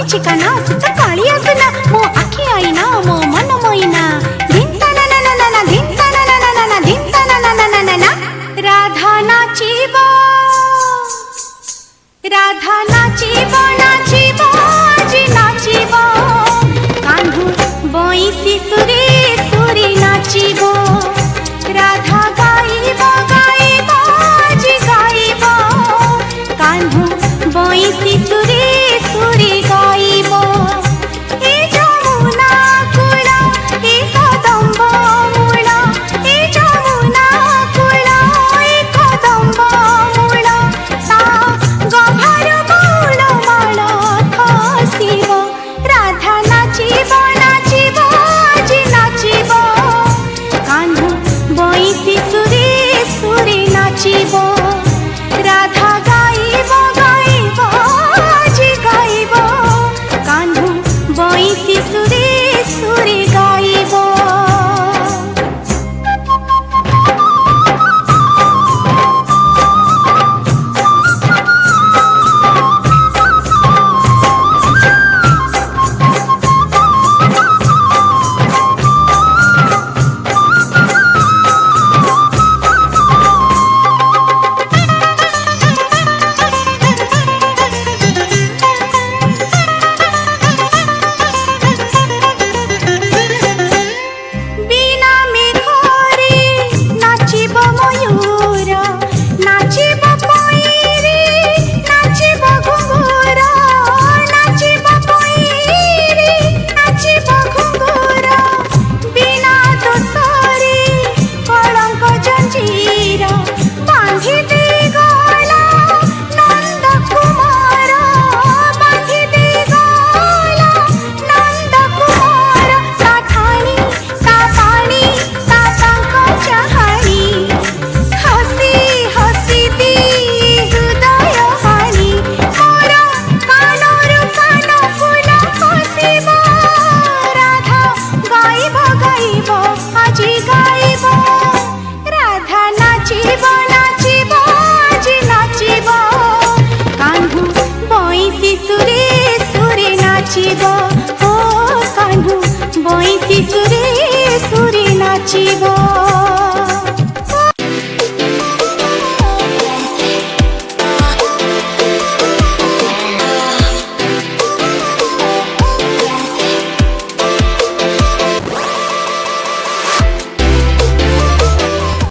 बसिछि काना सुत काली आसना मो आखि आईना मो मन मोइना धिंता ना ना ना ना धिंता ना ना ना ना धिंता ना ना ना ना ना राधा नाचिबो राधा नाचिबो नाचिबो जी नाचिबो कान्हू बइसी सुरे सुरे नाचिबो राधा गाइबो गाइबो जी गाइबो कान्हू बइसी सुरे सुरे गाइबो ए जमुना कूल ए कदम्ब मूल ए जमुना कूल ए कदम्ब मूल ता गभर मूल माल खसिबो राधा नाचिबो नाचिबो जी नाचिबो कान्हू बइसी सुरे सुरे नाचिबो राधा गाइबो गाइबो जी गाइबो कान्हू बइसी सुरे